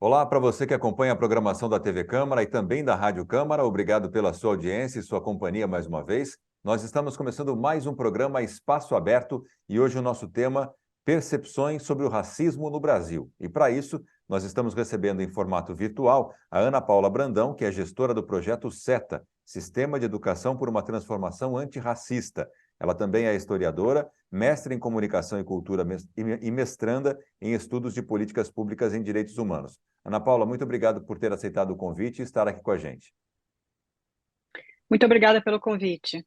Olá para você que acompanha a programação da TV Câmara e também da Rádio Câmara. Obrigado pela sua audiência e sua companhia mais uma vez. Nós estamos começando mais um programa Espaço Aberto e hoje o nosso tema Percepções sobre o Racismo no Brasil. E para isso, nós estamos recebendo em formato virtual a Ana Paula Brandão, que é gestora do projeto SETA, Sistema de Educação por uma Transformação Antirracista. Ela também é historiadora, mestre em Comunicação e Cultura e mestranda em Estudos de Políticas Públicas em Direitos Humanos. Ana Paula, muito obrigado por ter aceitado o convite e estar aqui com a gente. Muito obrigada pelo convite.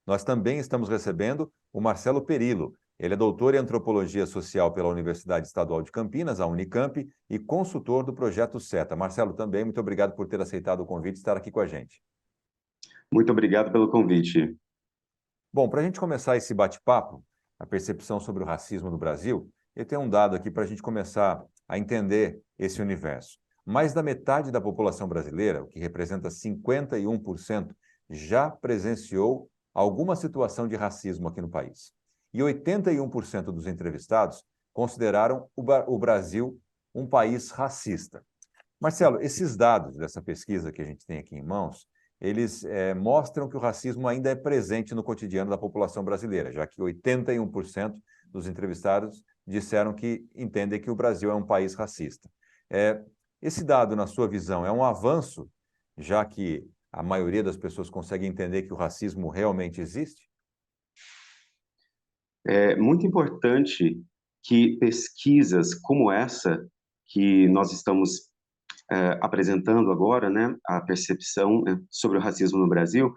Nós também estamos recebendo o Marcelo Perillo. Ele é doutor em Antropologia Social pela Universidade Estadual de Campinas, a Unicamp, e consultor do Projeto SETA. Marcelo, também muito obrigado por ter aceitado o convite e estar aqui com a gente. Muito obrigado pelo convite. Bom, para a gente começar esse bate-papo, a percepção sobre o racismo no Brasil, eu tenho um dado aqui para a gente começar a entender esse universo. Mais da metade da população brasileira, o que representa 51%, já presenciou alguma situação de racismo aqui no país. E 81% dos entrevistados consideraram o Brasil um país racista. Marcelo, esses dados dessa pesquisa que a gente tem aqui em mãos, eles mostram que o racismo ainda é presente no cotidiano da população brasileira, já que 81% dos entrevistados disseram que entendem que o Brasil é um país racista. Esse dado, na sua visão, é um avanço, já que a maioria das pessoas consegue entender que o racismo realmente existe? É muito importante que pesquisas como essa que nós estamos apresentando agora, né, a percepção sobre o racismo no Brasil,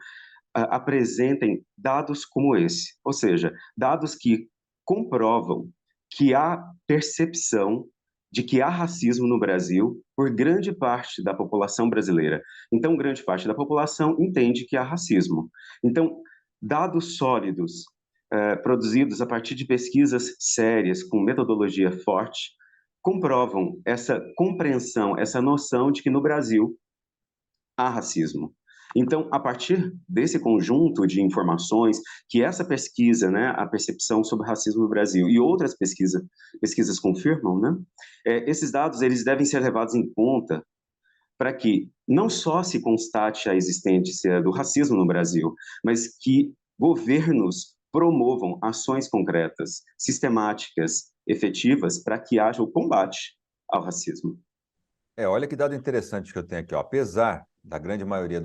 apresentem dados como esse, ou seja, dados que comprovam que há percepção de que há racismo no Brasil por grande parte da população brasileira. Então, grande parte da população entende que há racismo. Então, dados sólidos, produzidos a partir de pesquisas sérias, com metodologia forte, comprovam essa compreensão, essa noção de que no Brasil há racismo. Então, a partir desse conjunto de informações, que essa pesquisa, né, a percepção sobre racismo no Brasil e outras pesquisas confirmam, né, esses dados eles devem ser levados em conta para que não só se constate a existência do racismo no Brasil, mas que governos promovam ações concretas, sistemáticas, efetivas, para que haja o combate ao racismo. Olha que dado interessante que eu tenho aqui. Ó. Apesar da grande maioria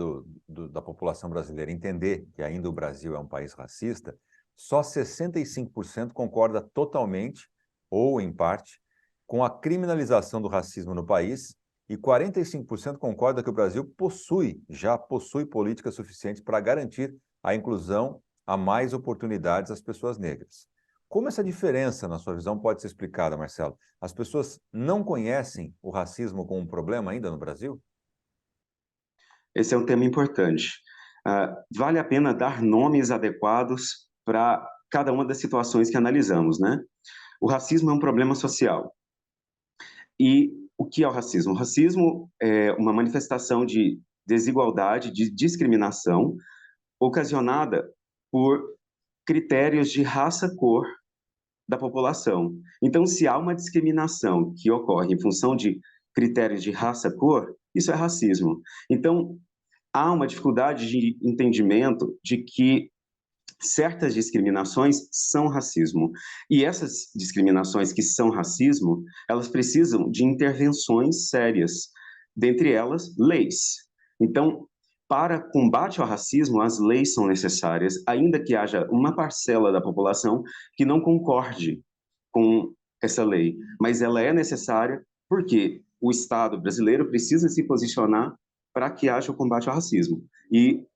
da população brasileira entender que ainda o Brasil é um país racista, só 65% concorda totalmente, ou em parte, com a criminalização do racismo no país e 45% concorda que o Brasil já possui políticas suficientes para garantir a inclusão a mais oportunidades às pessoas negras. Como essa diferença, na sua visão, pode ser explicada, Marcelo? As pessoas não conhecem o racismo como um problema ainda no Brasil? Esse é um tema importante. Vale a pena dar nomes adequados para cada uma das situações que analisamos, né? O racismo é um problema social. E o que é o racismo? O racismo é uma manifestação de desigualdade, de discriminação, ocasionada por critérios de raça, cor da população. Então, se há uma discriminação que ocorre em função de critérios de raça, cor, isso é racismo. Então, há uma dificuldade de entendimento de que certas discriminações são racismo. E essas discriminações que são racismo, elas precisam de intervenções sérias, dentre elas, leis. Então, para combate ao racismo, as leis são necessárias, ainda que haja uma parcela da população que não concorde com essa lei, mas ela é necessária porque o Estado brasileiro precisa se posicionar para que haja o combate ao racismo. E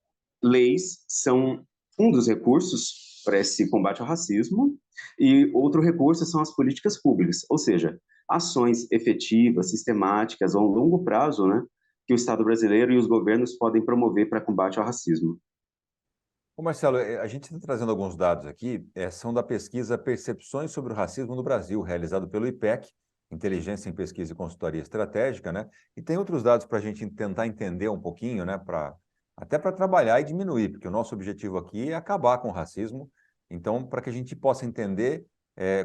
leis são um dos recursos para esse combate ao racismo, e outro recurso são as políticas públicas, ou seja, ações efetivas, sistemáticas, a um longo prazo, né, que o Estado brasileiro e os governos podem promover para combate ao racismo. Ô Marcelo, a gente está trazendo alguns dados aqui, são da pesquisa Percepções sobre o Racismo no Brasil, realizado pelo IPEC, Inteligência em Pesquisa e Consultoria Estratégica, né? E tem outros dados para a gente tentar entender um pouquinho, né? Até para trabalhar e diminuir, porque o nosso objetivo aqui é acabar com o racismo. Então, para que a gente possa entender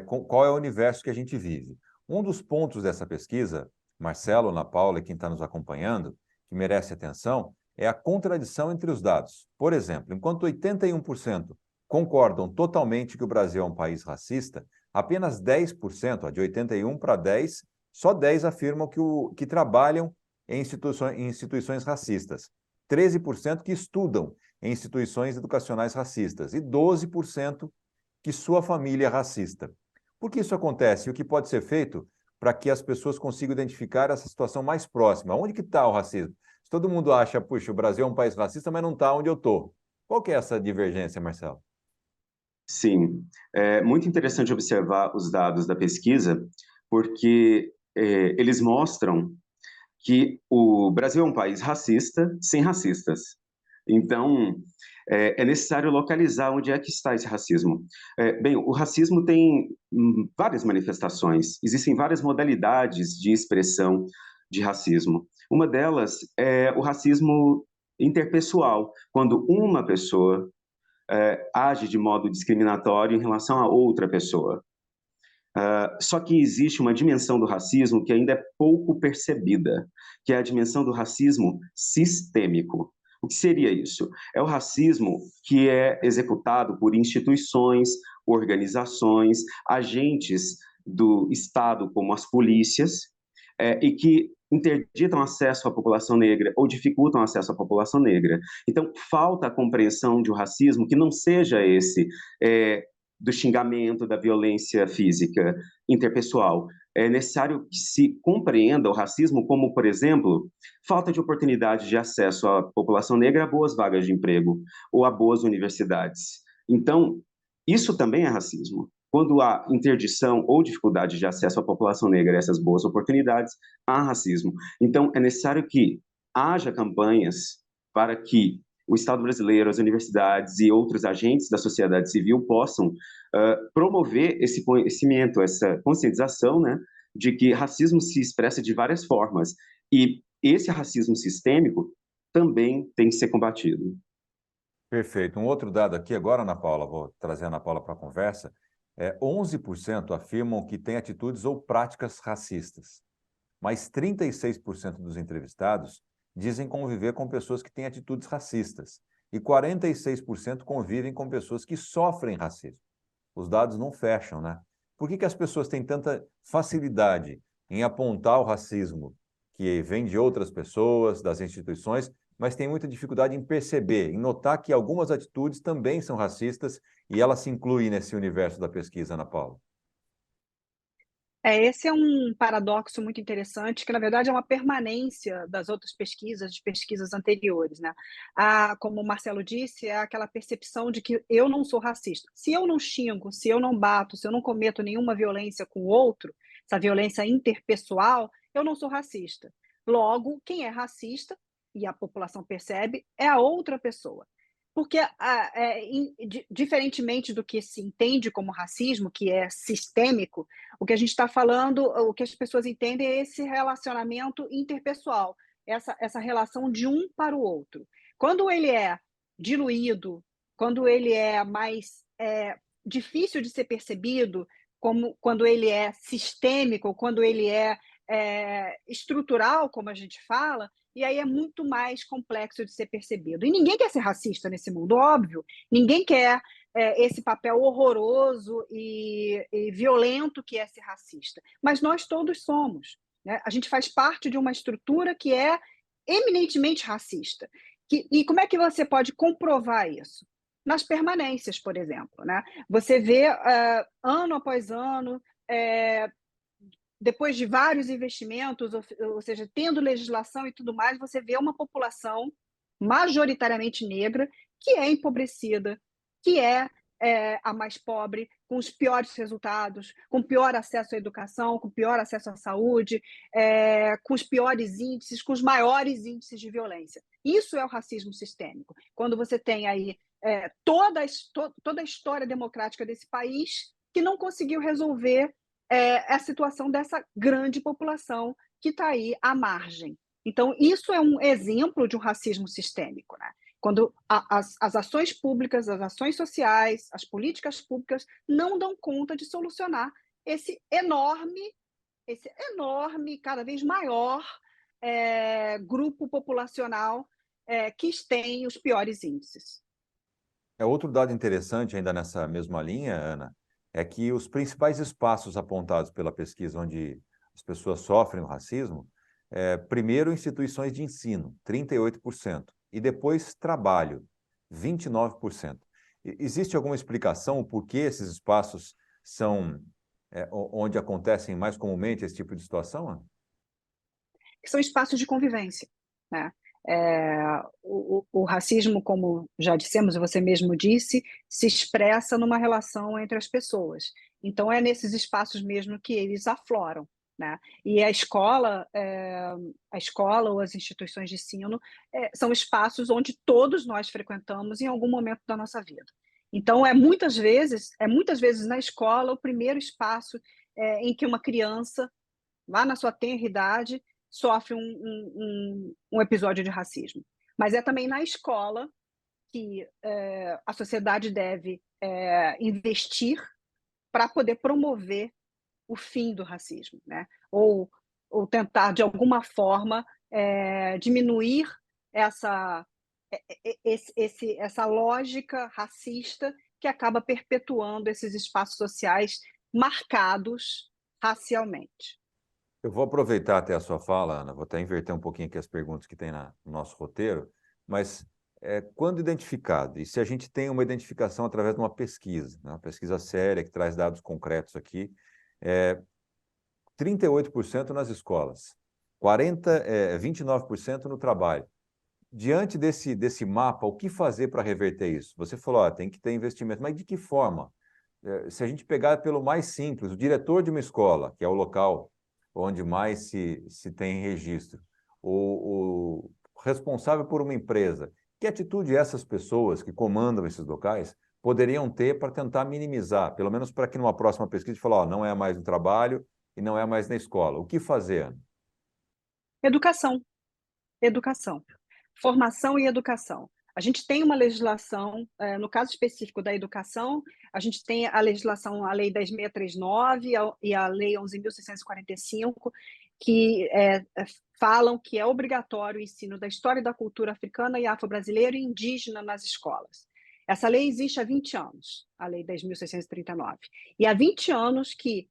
qual é o universo que a gente vive. Um dos pontos dessa pesquisa Marcelo, Ana Paula e quem está nos acompanhando, que merece atenção, é a contradição entre os dados. Por exemplo, enquanto 81% concordam totalmente que o Brasil é um país racista, apenas 10%, de 81 para 10, só 10 afirmam que trabalham em instituições racistas, 13% que estudam em instituições educacionais racistas e 12% que sua família é racista. Por que isso acontece? E o que pode ser feito para que as pessoas consigam identificar essa situação mais próxima? Onde que está o racismo? Se todo mundo acha, puxa, o Brasil é um país racista, mas não está onde eu estou. Qual que é essa divergência, Marcelo? Sim, é muito interessante observar os dados da pesquisa, porque eles mostram que o Brasil é um país racista sem racistas. Então, é necessário localizar onde é que está esse racismo. Bem, o racismo tem várias manifestações, existem várias modalidades de expressão de racismo. Uma delas é o racismo interpessoal, quando uma pessoa age de modo discriminatório em relação a outra pessoa. Só que existe uma dimensão do racismo que ainda é pouco percebida, que é a dimensão do racismo sistêmico. O que seria isso? É o racismo que é executado por instituições, organizações, agentes do Estado, como as polícias, e que interditam acesso à população negra ou dificultam acesso à população negra. Então, falta a compreensão de um racismo que não seja esse do xingamento, da violência física interpessoal. É necessário que se compreenda o racismo como, por exemplo, falta de oportunidade de acesso à população negra a boas vagas de emprego ou a boas universidades. Então, isso também é racismo. Quando há interdição ou dificuldade de acesso à população negra a essas boas oportunidades, há racismo. Então, é necessário que haja campanhas para que o Estado brasileiro, as universidades e outros agentes da sociedade civil possam promover esse conhecimento, essa conscientização, né, de que racismo se expressa de várias formas. E esse racismo sistêmico também tem que ser combatido. Perfeito. Um outro dado aqui agora, Ana Paula, vou trazer a Ana Paula para a conversa, 11% afirmam que têm atitudes ou práticas racistas, mas 36% dos entrevistados dizem conviver com pessoas que têm atitudes racistas e 46% convivem com pessoas que sofrem racismo. Os dados não fecham, né? Por que as pessoas têm tanta facilidade em apontar o racismo que vem de outras pessoas, das instituições, mas tem muita dificuldade em perceber, em notar que algumas atitudes também são racistas e elas se incluem nesse universo da pesquisa, Ana Paula? Esse é um paradoxo muito interessante, que na verdade é uma permanência das outras pesquisas, de pesquisas anteriores, né? Como o Marcelo disse, é aquela percepção de que eu não sou racista. Se eu não xingo, se eu não bato, se eu não cometo nenhuma violência com o outro, essa violência interpessoal, eu não sou racista. Logo, quem é racista, e a população percebe, é a outra pessoa. Porque, diferentemente do que se entende como racismo, que é sistêmico, o que a gente está falando, o que as pessoas entendem é esse relacionamento interpessoal, essa relação de um para o outro. Quando ele é diluído, quando ele é mais difícil de ser percebido, como quando ele é sistêmico, quando ele é estrutural, como a gente fala, e aí é muito mais complexo de ser percebido. E ninguém quer ser racista nesse mundo, óbvio. Ninguém quer esse papel horroroso e violento que é ser racista. Mas nós todos somos. Né? A gente faz parte de uma estrutura que é eminentemente racista. E como é que você pode comprovar isso? Nas permanências, por exemplo. Né? Você vê, ano após ano, depois de vários investimentos, ou seja, tendo legislação e tudo mais, você vê uma população majoritariamente negra que é empobrecida, que é a mais pobre, com os piores resultados, com pior acesso à educação, com pior acesso à saúde, com os piores índices, com os maiores índices de violência. Isso é o racismo sistêmico. Quando você tem aí toda a história democrática desse país que não conseguiu resolver a situação dessa grande população que está aí à margem. Então, isso é um exemplo de um racismo sistêmico, né? Quando as ações públicas, as ações sociais, as políticas públicas não dão conta de solucionar esse enorme esse enorme, cada vez maior grupo populacional que tem os piores índices. Outro dado interessante ainda nessa mesma linha, Ana, é que os principais espaços apontados pela pesquisa onde as pessoas sofrem o racismo, primeiro instituições de ensino, 38%, e depois trabalho, 29%. Existe alguma explicação por que esses espaços são onde acontecem mais comumente esse tipo de situação, Ana? Que são espaços de convivência, né? O racismo, como já dissemos, e você mesmo disse, se expressa numa relação entre as pessoas. Então, é nesses espaços mesmo que eles afloram, né? E a escola ou as instituições de ensino são espaços onde todos nós frequentamos em algum momento da nossa vida. Então, muitas vezes na escola o primeiro espaço em que uma criança, lá na sua tenra idade, sofre um episódio de racismo. Mas é também na escola que a sociedade deve investir para poder promover o fim do racismo, né? Ou tentar, de alguma forma, diminuir essa lógica racista que acaba perpetuando esses espaços sociais marcados racialmente. Eu vou aproveitar até a sua fala, Ana, vou até inverter um pouquinho aqui as perguntas que tem no nosso roteiro, mas quando identificado, e se a gente tem uma identificação através de uma pesquisa, né, uma pesquisa séria que traz dados concretos aqui, 38% nas escolas, 29% no trabalho. Diante desse mapa, o que fazer para reverter isso? Você falou, tem que ter investimento, mas de que forma? Se a gente pegar pelo mais simples, o diretor de uma escola, que é o local onde mais se tem registro, o responsável por uma empresa, que atitude essas pessoas que comandam esses locais poderiam ter para tentar minimizar, pelo menos para que numa próxima pesquisa a gente fale, não é mais no trabalho e não é mais na escola. O que fazer, Ana? Educação. Formação e educação. A gente tem uma legislação, no caso específico da educação, a gente tem a legislação, a Lei 10.639 e a Lei 11.645, que falam que é obrigatório o ensino da história e da cultura africana e afro-brasileira e indígena nas escolas. Essa lei existe há 20 anos, a Lei 10.639. E há 20 anos que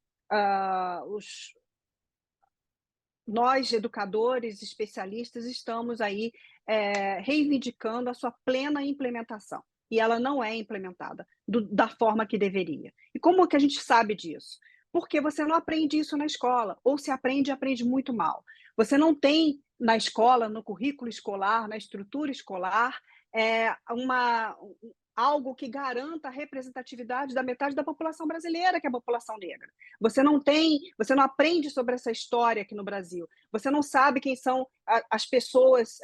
nós, educadores, especialistas, estamos aí reivindicando a sua plena implementação. E ela não é implementada da forma que deveria. E como que a gente sabe disso? Porque você não aprende isso na escola, ou se aprende, aprende muito mal. Você não tem na escola, no currículo escolar, na estrutura escolar, algo que garanta a representatividade da metade da população brasileira, que é a população negra. Você não aprende sobre essa história aqui no Brasil. Você não sabe quem são as pessoas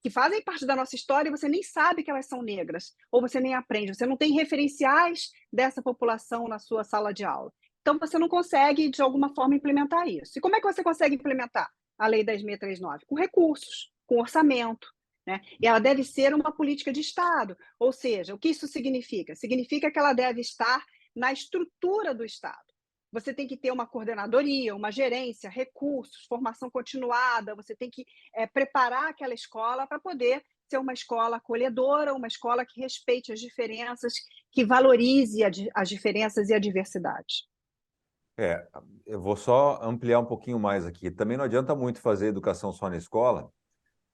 que fazem parte da nossa história e você nem sabe que elas são negras, ou você nem aprende. Você não tem referenciais dessa população na sua sala de aula. Então, você não consegue, de alguma forma, implementar isso. E como é que você consegue implementar a Lei 10.639? Com recursos, com orçamento, né? E ela deve ser uma política de Estado, ou seja, o que isso significa? Significa que ela deve estar na estrutura do Estado. Você tem que ter uma coordenadoria, uma gerência, recursos, formação continuada, você tem que preparar aquela escola para poder ser uma escola acolhedora, uma escola que respeite as diferenças, que valorize as diferenças e a diversidade. Eu vou só ampliar um pouquinho mais aqui. Também não adianta muito fazer educação só na escola.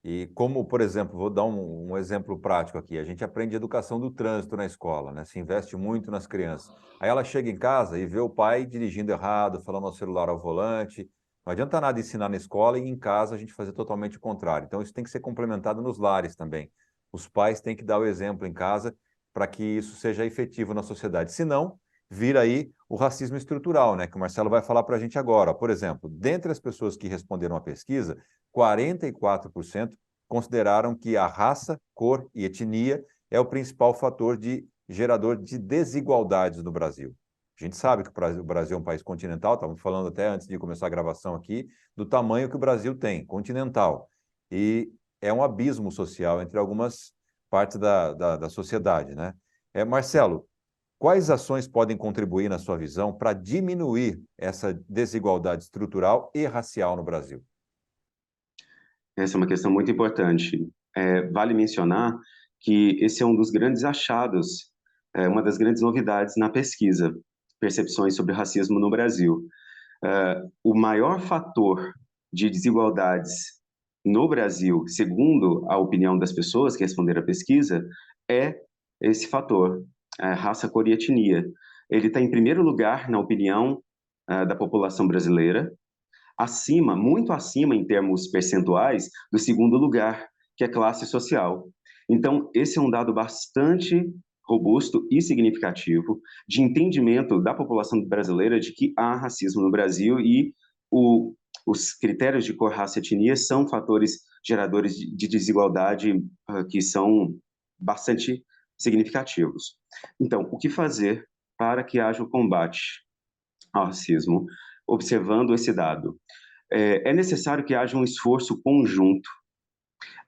E como, por exemplo, vou dar um exemplo prático aqui. A gente aprende educação do trânsito na escola, né? Se investe muito nas crianças. Aí ela chega em casa e vê o pai dirigindo errado, falando ao celular ao volante. Não adianta nada ensinar na escola e em casa a gente fazer totalmente o contrário. Então, isso tem que ser complementado nos lares também. Os pais têm que dar o exemplo em casa para que isso seja efetivo na sociedade. Senão, vira aí o racismo estrutural, né? Que o Marcelo vai falar para a gente agora. Por exemplo, dentre as pessoas que responderam à pesquisa, 44% consideraram que a raça, cor e etnia é o principal fator gerador de desigualdades no Brasil. A gente sabe que o Brasil é um país continental, estávamos falando até antes de começar a gravação aqui, do tamanho que o Brasil tem, continental. E é um abismo social entre algumas partes da sociedade, né? Marcelo, Quais ações podem contribuir, na sua visão, para diminuir essa desigualdade estrutural e racial no Brasil? Essa é uma questão muito importante. Vale mencionar que esse é um dos grandes achados, uma das grandes novidades na pesquisa, percepções sobre racismo no Brasil. O maior fator de desigualdades no Brasil, segundo a opinião das pessoas que responderam à pesquisa, é esse fator, raça, cor e etnia. Ele está em primeiro lugar, na opinião da população brasileira, acima, muito acima em termos percentuais, do segundo lugar, que é classe social. Então, esse é um dado bastante robusto e significativo de entendimento da população brasileira de que há racismo no Brasil e os critérios de cor, raça e etnia são fatores geradores de desigualdade que são bastante significativos. Então, o que fazer para que haja o combate ao racismo, observando esse dado? É necessário que haja um esforço conjunto,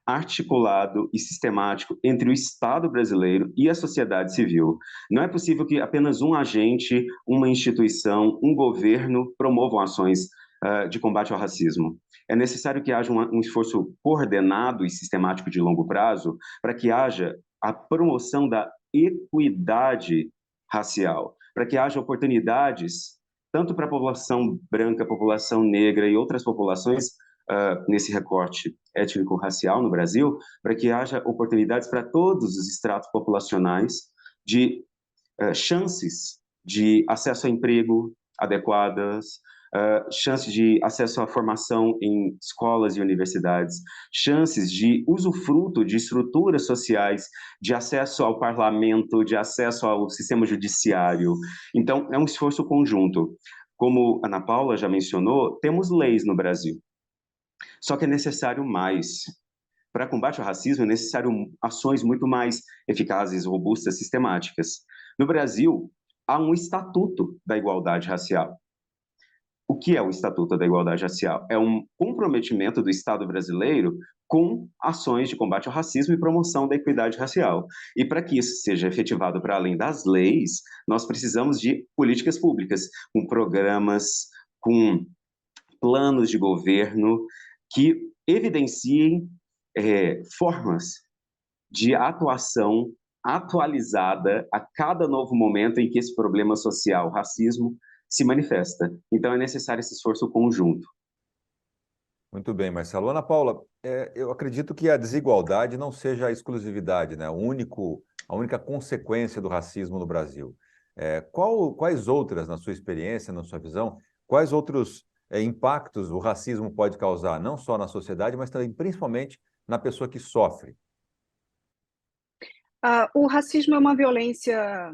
articulado e sistemático entre o Estado brasileiro e a sociedade civil. Não é possível que apenas um agente, uma instituição, um governo promovam ações de combate ao racismo. É necessário que haja um esforço coordenado e sistemático de longo prazo para que haja a promoção da equidade racial, para que haja oportunidades tanto para a população branca, população negra e outras populações nesse recorte étnico-racial no Brasil, para que haja oportunidades para todos os estratos populacionais de chances de acesso a emprego adequadas, chances de acesso à formação em escolas e universidades, chances de usufruto de estruturas sociais, de acesso ao parlamento, de acesso ao sistema judiciário. Então, é um esforço conjunto. Como a Ana Paula já mencionou, temos leis no Brasil. Só que é necessário mais. Para combate ao racismo, é necessário ações muito mais eficazes, robustas, sistemáticas. No Brasil, há um Estatuto da Igualdade Racial. O que é o Estatuto da Igualdade Racial? É um comprometimento do Estado brasileiro com ações de combate ao racismo e promoção da equidade racial. E para que isso seja efetivado para além das leis, nós precisamos de políticas públicas, com programas, com planos de governo que evidenciem formas de atuação atualizada a cada novo momento em que esse problema social, racismo, se manifesta. Então, é necessário esse esforço conjunto. Muito bem, Marcelo. Ana Paula, eu acredito que a desigualdade não seja a exclusividade, né? A única consequência do racismo no Brasil. Quais outras, na sua experiência, na sua visão, quais outros impactos o racismo pode causar, não só na sociedade, mas também, principalmente, na pessoa que sofre? O racismo é uma violência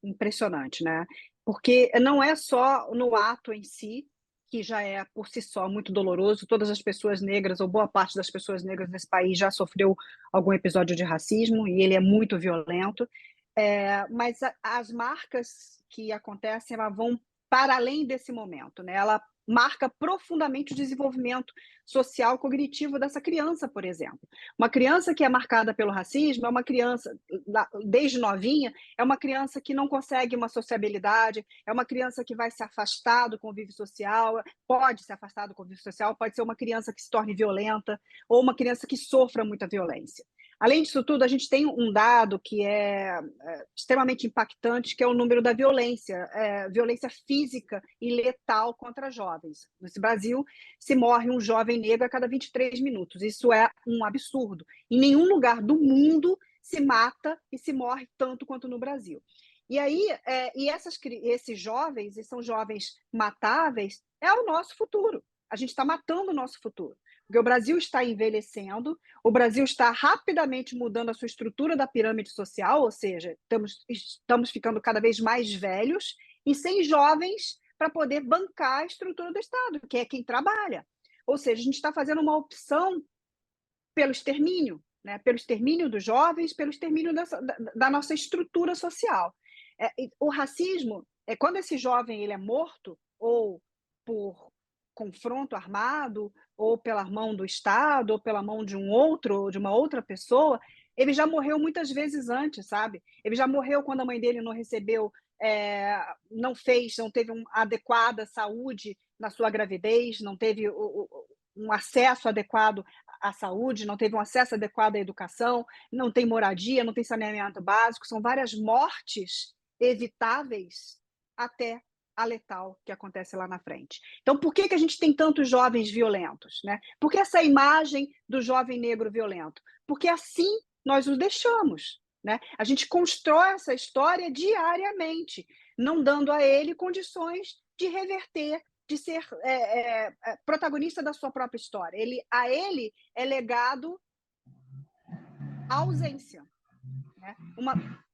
impressionante, né? Porque não é só no ato em si, que já é por si só muito doloroso. Todas as pessoas negras, ou boa parte das pessoas negras nesse país, já sofreu algum episódio de racismo, e ele é muito violento. Mas as marcas que acontecem, elas vão para além desse momento, né? Ela marca profundamente o desenvolvimento social cognitivo dessa criança, por exemplo. Uma criança que é marcada pelo racismo é uma criança, desde novinha, é uma criança que não consegue uma sociabilidade, é uma criança que vai se afastar do convívio social, pode se afastar do convívio social, pode ser uma criança que se torne violenta, ou uma criança que sofra muita violência. Além disso tudo, a gente tem um dado que é extremamente impactante, que é o número da violência, violência física e letal contra jovens. No Brasil, se morre um jovem negro a cada 23 minutos. Isso é um absurdo. Em nenhum lugar do mundo se mata e se morre tanto quanto no Brasil. E aí, esses jovens, e são jovens matáveis, é o nosso futuro. A gente está matando o nosso futuro. Porque o Brasil está envelhecendo, o Brasil está rapidamente mudando a sua estrutura da pirâmide social, ou seja, estamos ficando cada vez mais velhos e sem jovens para poder bancar a estrutura do Estado, que é quem trabalha. Ou seja, a gente está fazendo uma opção pelo extermínio, né? Pelo extermínio dos jovens, pelo extermínio da nossa estrutura social. O racismo, quando esse jovem ele é morto, ou por confronto armado, ou pela mão do Estado, ou pela mão de um outro, ou de uma outra pessoa, Ele já morreu muitas vezes antes, sabe? Ele já morreu quando a mãe dele não recebeu, não teve uma adequada saúde na sua gravidez, não teve um acesso adequado à saúde, não teve um acesso adequado à educação, não tem moradia, não tem saneamento básico, são várias mortes evitáveis até a letal que acontece lá na frente. Então, por que a gente tem tantos jovens violentos, né? Por que essa imagem do jovem negro violento? Porque assim nós os deixamos, né? A gente constrói essa história diariamente, não dando a ele condições de reverter, de ser protagonista da sua própria história. A ele é legado a ausência, né?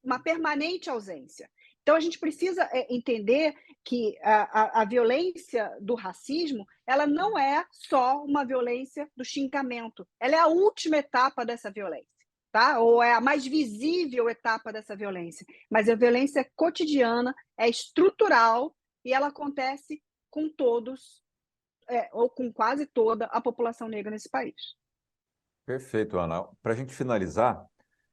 Uma permanente ausência. Então, a gente precisa entender que a violência do racismo, ela não é só uma violência do xingamento, ela é a última etapa dessa violência, tá? Ou é a mais visível etapa dessa violência. Mas a violência é cotidiana, é estrutural e ela acontece com todos, ou com quase toda a população negra nesse país. Perfeito, Ana. Para a gente finalizar,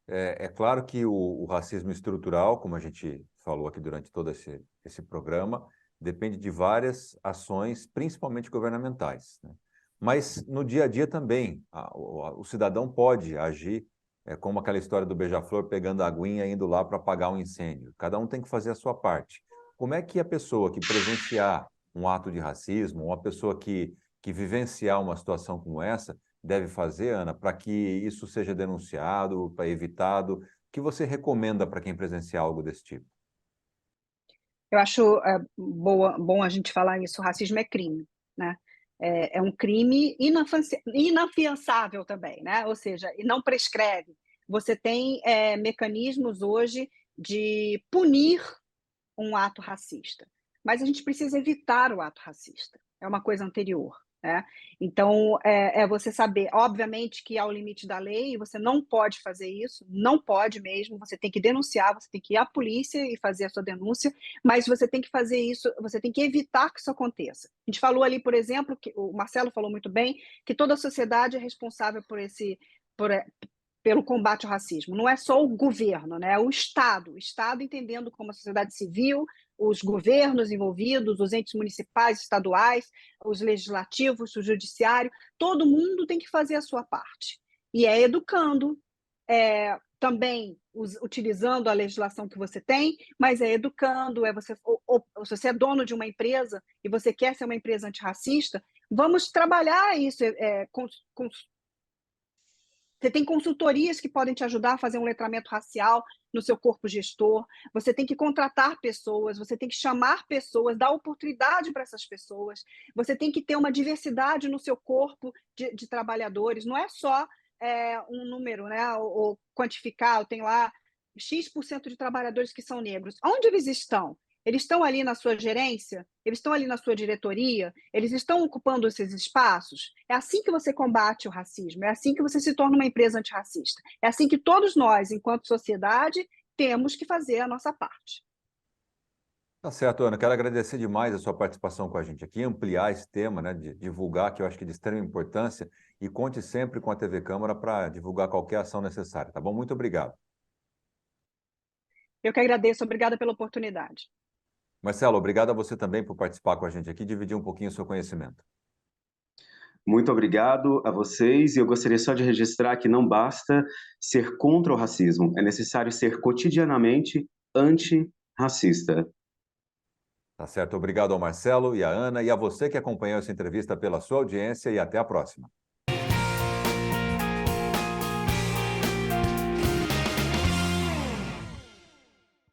é claro que o racismo estrutural, como a gente falou aqui durante todo esse programa, depende de várias ações, principalmente governamentais, né? Mas no dia a dia também, o cidadão pode agir, como aquela história do beija-flor pegando a aguinha e indo lá para apagar um incêndio. Cada um tem que fazer a sua parte. Como é que a pessoa que presenciar um ato de racismo, uma pessoa que vivenciar uma situação como essa, deve fazer, Ana, para que isso seja denunciado, para evitado? O que você recomenda para quem presenciar algo desse tipo? Eu acho bom a gente falar isso. O racismo é crime, né? É um crime inafiançável também, né? Ou seja, e não prescreve. Você tem mecanismos hoje de punir um ato racista, mas a gente precisa evitar o ato racista. É uma coisa anterior, né? Então, você saber, obviamente, que há o limite da lei, e você não pode fazer isso, não pode mesmo, você tem que denunciar, você tem que ir à polícia e fazer a sua denúncia, mas você tem que fazer isso, você tem que evitar que isso aconteça. A gente falou ali, por exemplo, que o Marcelo falou muito bem, que toda a sociedade é responsável pelo combate ao racismo. Não é só o governo, né? É o Estado entendendo como a sociedade civil, os governos envolvidos, os entes municipais, estaduais, os legislativos, o judiciário, todo mundo tem que fazer a sua parte. E é educando, também utilizando a legislação que você tem, mas é educando, se você é dono de uma empresa e você quer ser uma empresa antirracista, vamos trabalhar isso, você tem consultorias que podem te ajudar a fazer um letramento racial no seu corpo gestor. Você tem que contratar pessoas, você tem que chamar pessoas, dar oportunidade para essas pessoas. Você tem que ter uma diversidade no seu corpo de trabalhadores. Não é só um número, né? Ou quantificar, eu tenho lá X% de trabalhadores que são negros. Onde eles estão? Eles estão ali na sua gerência? Eles estão ali na sua diretoria? Eles estão ocupando esses espaços? É assim que você combate o racismo, é assim que você se torna uma empresa antirracista. É assim que todos nós, enquanto sociedade, temos que fazer a nossa parte. Tá certo, Ana. Quero agradecer demais a sua participação com a gente aqui, ampliar esse tema, né, de divulgar, que eu acho que é de extrema importância, e conte sempre com a TV Câmara para divulgar qualquer ação necessária, tá bom? Muito obrigado. Eu que agradeço, obrigada pela oportunidade. Marcelo, obrigado a você também por participar com a gente aqui e dividir um pouquinho o seu conhecimento. Muito obrigado a vocês, e eu gostaria só de registrar que não basta ser contra o racismo, é necessário ser cotidianamente antirracista. Tá certo, obrigado ao Marcelo e à Ana e a você que acompanhou essa entrevista pela sua audiência e até a próxima.